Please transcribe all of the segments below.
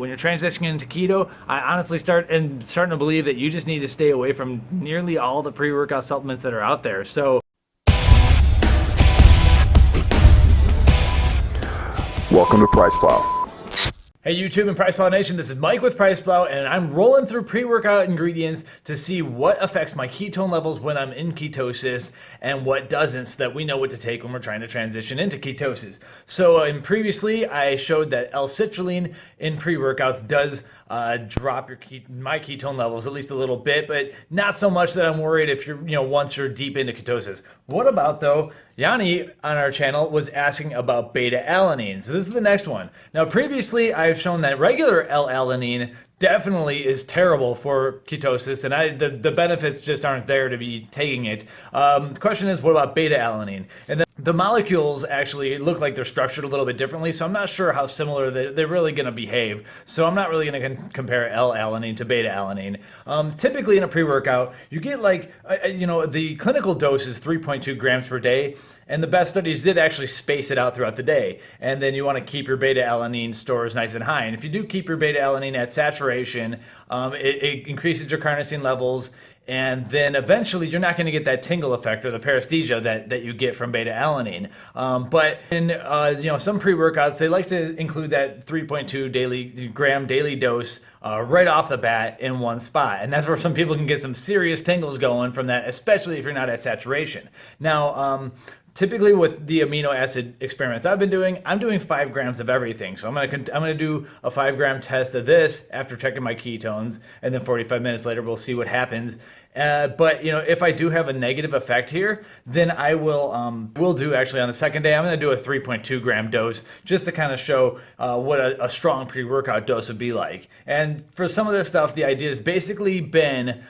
When you're transitioning into keto, I honestly starting to believe that you just need to stay away from nearly all the pre-workout supplements that are out there. So welcome to PricePlow. hey YouTube and PricePlow Nation, this is Mike with PricePlow, and I'm rolling through pre-workout ingredients to see what affects my ketone levels when I'm in ketosis and what doesn't, so that we know what to take when we're trying to transition into ketosis. So previously I showed that L-citrulline in pre-workouts does drop my ketone levels at least a little bit, but not so much that I'm worried if you're, once you're deep into ketosis. What about though, Yanni on our channel was asking about beta alanine. So this is the next one. Now previously I've shown that regular L-alanine definitely is terrible for ketosis, and the benefits just aren't there to be taking it. The question is, what about beta alanine? And then the molecules actually look like they're structured a little bit differently, so I'm not sure how similar they're really going to behave. So I'm not really going to compare L-alanine to beta alanine. Typically in a pre-workout, you get the clinical dose is 3.2 grams per day. And the best studies did actually space it out throughout the day. And then you want to keep your beta alanine stores nice and high. And if you do keep your beta alanine at saturation, it increases your carnosine levels. And then eventually you're not going to get that tingle effect or the paresthesia that you get from beta alanine. But in some pre-workouts, they like to include that 3.2 gram daily dose right off the bat in one spot. And that's where some people can get some serious tingles going from that, especially if you're not at saturation. Now, typically with the amino acid experiments I've been doing, I'm doing 5 grams of everything. So I'm gonna do a 5-gram test of this after checking my ketones, and then 45 minutes later we'll see what happens. But if I do have a negative effect here, then I will do actually on the second day, I'm gonna do a 3.2 gram dose just to kind of show what a strong pre-workout dose would be like. And for some of this stuff, the idea has basically been,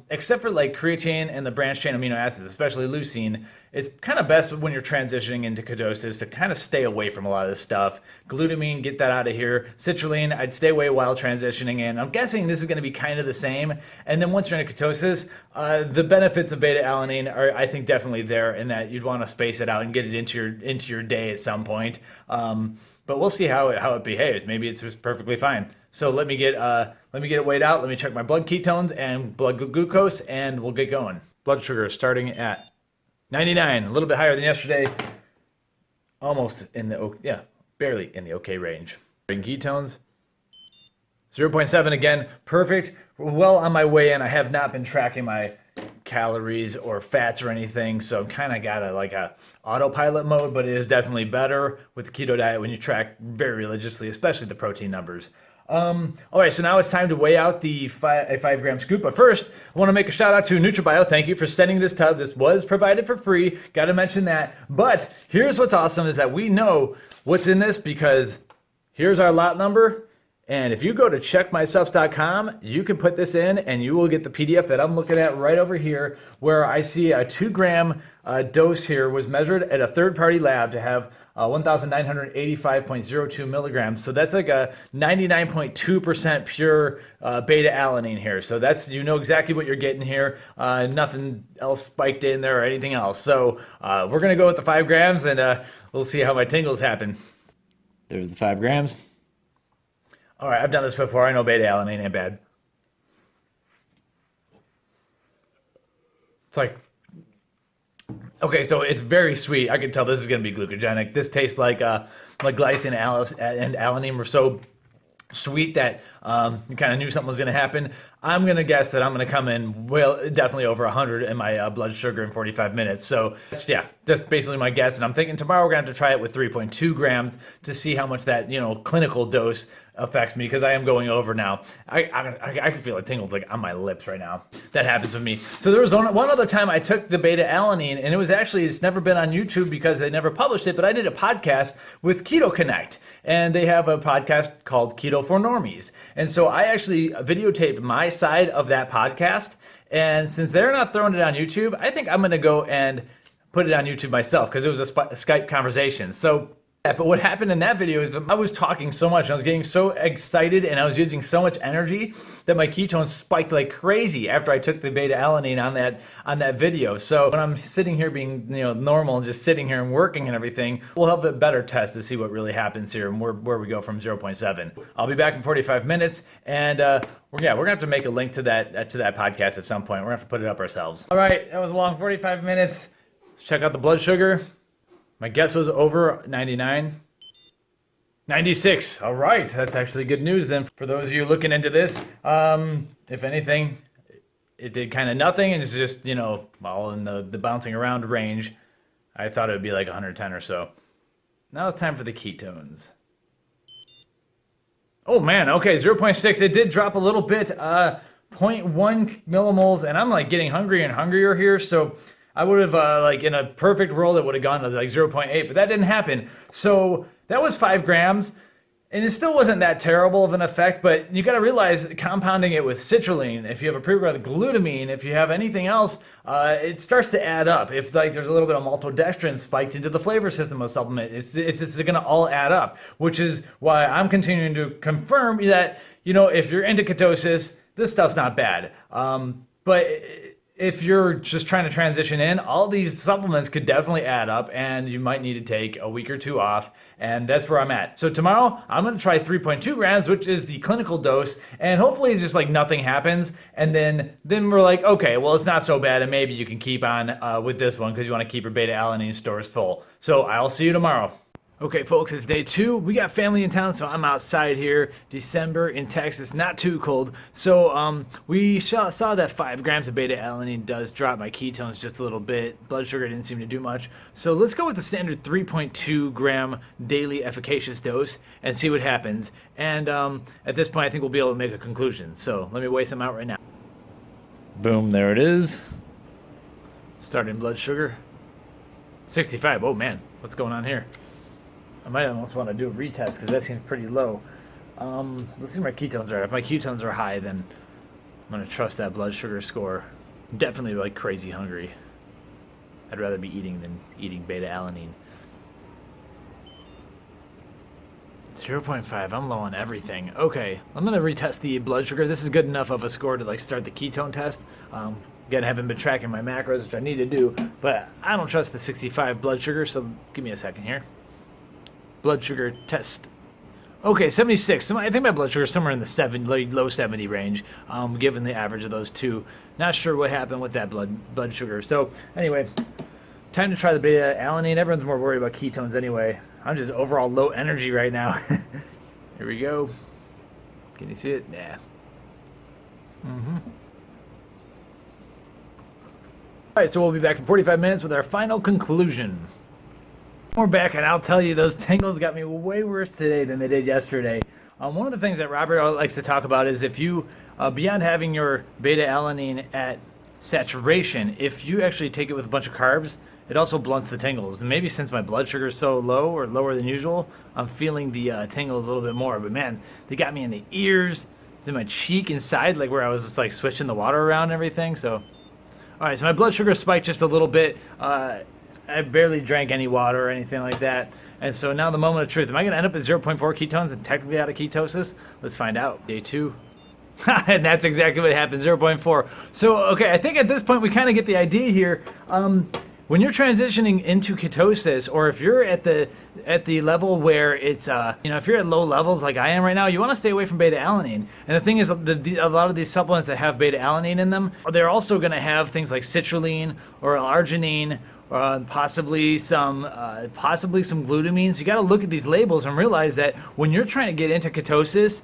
except for like creatine and the branched chain amino acids, especially leucine, it's kind of best when you're transitioning into ketosis to kind of stay away from a lot of this stuff. Glutamine, get that out of here. Citrulline, I'd stay away while transitioning in. I'm guessing this is going to be kind of the same. And then once you're in ketosis, the benefits of beta alanine are, I think, definitely there in that you'd want to space it out and get it into your day at some point. But we'll see how it behaves. Maybe it's just perfectly fine. So let me get it weighed out. Let me check my blood ketones and blood glucose, and we'll get going. Blood sugar is starting at 99, a little bit higher than yesterday. Almost in the barely in the okay range. Ketones 0.7 again, perfect. Well on my way in. I have not been tracking my calories or fats or anything, so kind of got a autopilot mode, but it is definitely better with the keto diet when you track very religiously, especially the protein numbers. All right, so now it's time to weigh out the 5-gram scoop. But first, I want to make a shout out to NutriBio. Thank you for sending this tub. This was provided for free. Got to mention that. But here's what's awesome is that we know what's in this because here's our lot number. And if you go to checkmysubs.com, you can put this in and you will get the PDF that I'm looking at right over here, where I see a 2-gram dose here was measured at a third-party lab to have 1,985.02 milligrams. So that's like a 99.2% pure beta alanine here. So that's, exactly what you're getting here. Nothing else spiked in there or anything else. So we're going to go with the 5 grams and we'll see how my tingles happen. There's the 5 grams. All right, I've done this before. I know beta alanine ain't bad. It's like, okay, so it's very sweet. I can tell this is going to be glucogenic. This tastes like glycine and alanine were so sweet that you kind of knew something was going to happen. I'm going to guess that I'm going to come in definitely over 100 in my blood sugar in 45 minutes. So that's basically my guess. And I'm thinking tomorrow we're going to have to try it with 3.2 grams to see how much that clinical dose affects me, because I am going over now. I can feel it tingles like on my lips right now. That happens with me. So there was one other time I took the beta alanine, and it's never been on YouTube because they never published it, but I did a podcast with Keto Connect, and they have a podcast called Keto for Normies. And so I actually videotaped my side of that podcast, and since they're not throwing it on YouTube, I think I'm going to go and put it on YouTube myself because it was a Skype conversation. So But what happened in that video is I was talking so much, and I was getting so excited, and I was using so much energy that my ketones spiked like crazy after I took the beta alanine on that video. So when I'm sitting here being normal and just sitting here and working and everything, we'll have a better test to see what really happens here and where we go from 0.7. I'll be back in 45 minutes, and we're gonna have to make a link to that podcast at some point. We're gonna have to put it up ourselves. All right, that was a long 45 minutes. Let's check out the blood sugar. My guess was over 99. 96. All right, that's actually good news then. For those of you looking into this, if anything, it did kind of nothing, and it's just, all in the bouncing around range. I thought it would be like 110 or so. Now it's time for the ketones. Oh man, okay, 0.6. It did drop a little bit, 0.1 millimoles, and I'm like getting hungrier and hungrier here, so I would have, like in a perfect world, it would have gone to like 0.8, but that didn't happen. So that was 5 grams, and it still wasn't that terrible of an effect, but you got to realize compounding it with citrulline, if you have a pre-workout with glutamine, if you have anything else, it starts to add up. If like there's a little bit of maltodextrin spiked into the flavor system of a supplement, it's going to all add up, which is why I'm continuing to confirm that, if you're into ketosis, this stuff's not bad. But if you're just trying to transition in, all these supplements could definitely add up, and you might need to take a week or 2 off, and that's where I'm at. So tomorrow, I'm going to try 3.2 grams, which is the clinical dose, and hopefully just like nothing happens, and then we're like, okay, well, it's not so bad, and maybe you can keep on with this one because you want to keep your beta alanine stores full. So I'll see you tomorrow. Okay, folks, it's day 2. We got family in town, so I'm outside here. December in Texas, not too cold. So we saw that 5 grams of beta alanine does drop my ketones just a little bit. Blood sugar didn't seem to do much. So let's go with the standard 3.2 gram daily efficacious dose and see what happens. And at this point, I think we'll be able to make a conclusion. So let me weigh some out right now. Boom, there it is. Starting blood sugar. 65. Oh, man, what's going on here? I might almost want to do a retest because that seems pretty low. Let's see where my ketones are. If my ketones are high, then I'm going to trust that blood sugar score. I'm definitely like crazy hungry. I'd rather be eating than eating beta alanine. 0.5. I'm low on everything. Okay, I'm going to retest the blood sugar. This is good enough of a score to like start the ketone test. Again, I haven't been tracking my macros, which I need to do, but I don't trust the 65 blood sugar, so give me a second here. Blood sugar test. Okay, 76. I think my blood sugar is somewhere in the low 70 range, given the average of those two. Not sure what happened with that blood sugar. So anyway, time to try the beta alanine. Everyone's more worried about ketones anyway. I'm just overall low energy right now. Here we go. Can you see it? Yeah. All right, so we'll be back in 45 minutes with our final conclusion. We're back, and I'll tell you, those tingles got me way worse today than they did yesterday. One of the things that Robert likes to talk about is if you, beyond having your beta alanine at saturation, if you actually take it with a bunch of carbs, it also blunts the tingles. And maybe since my blood sugar is so low or lower than usual, I'm feeling the tingles a little bit more. But man, they got me in the ears, it's in my cheek inside, like where I was just like switching the water around and everything. So, all right, so my blood sugar spiked just a little bit. I barely drank any water or anything like that. And so now the moment of truth. Am I going to end up at 0.4 ketones and technically out of ketosis? Let's find out. Day 2. And that's exactly what happened, 0.4. So, okay, I think at this point we kind of get the idea here. When you're transitioning into ketosis, or if you're at the level where it's, if you're at low levels like I am right now, you want to stay away from beta alanine. And the thing is, a lot of these supplements that have beta alanine in them, they're also going to have things like citrulline or L-arginine, possibly some glutamine. So you got to look at these labels and realize that when you're trying to get into ketosis,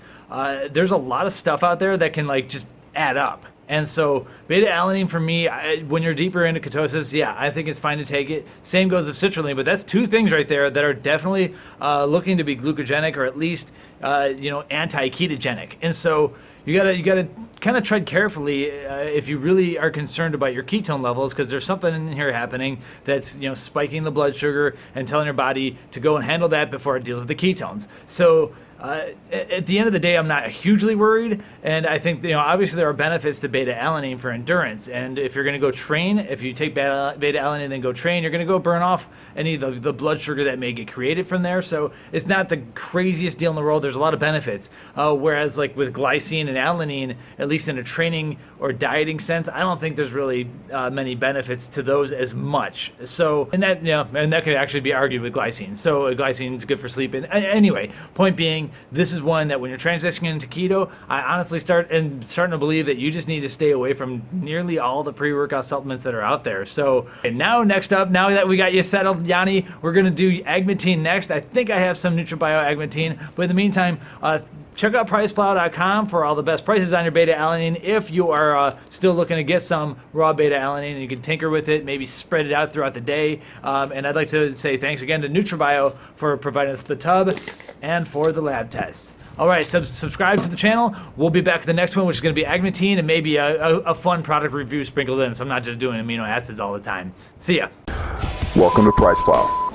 there's a lot of stuff out there that can like just add up. And so beta alanine for me, when you're deeper into ketosis, yeah, I think it's fine to take it. Same goes with citrulline, but that's 2 things right there that are definitely looking to be glucogenic or at least anti-ketogenic. And so you gotta kind of tread carefully if you really are concerned about your ketone levels, because there's something in here happening that's spiking the blood sugar and telling your body to go and handle that before it deals with the ketones. So at the end of the day, I'm not hugely worried. And I think, obviously there are benefits to beta alanine for endurance. And if you're going to go train, if you take beta alanine and then go train, you're going to go burn off any of the blood sugar that may get created from there. So it's not the craziest deal in the world. There's a lot of benefits. Whereas like with glycine and alanine, at least in a training or dieting sense, I don't think there's really many benefits to those as much. So, and that could actually be argued with glycine. So glycine is good for sleep. And anyway, point being, this is one that when you're transitioning into keto, I honestly starting to believe that you just need to stay away from nearly all the pre-workout supplements that are out there. So, and now next up, now that we got you settled, Yanni, we're gonna do agmatine next. I think I have some NutriBio agmatine, but in the meantime, check out PricePlow.com for all the best prices on your beta alanine. If you are still looking to get some raw beta alanine, and you can tinker with it, maybe spread it out throughout the day. And I'd like to say thanks again to NutriBio for providing us the tub and for the lab tests. All right, subscribe to the channel. We'll be back to the next one, which is going to be agmatine and maybe a fun product review sprinkled in, so I'm not just doing amino acids all the time. See ya. Welcome to PricePlow.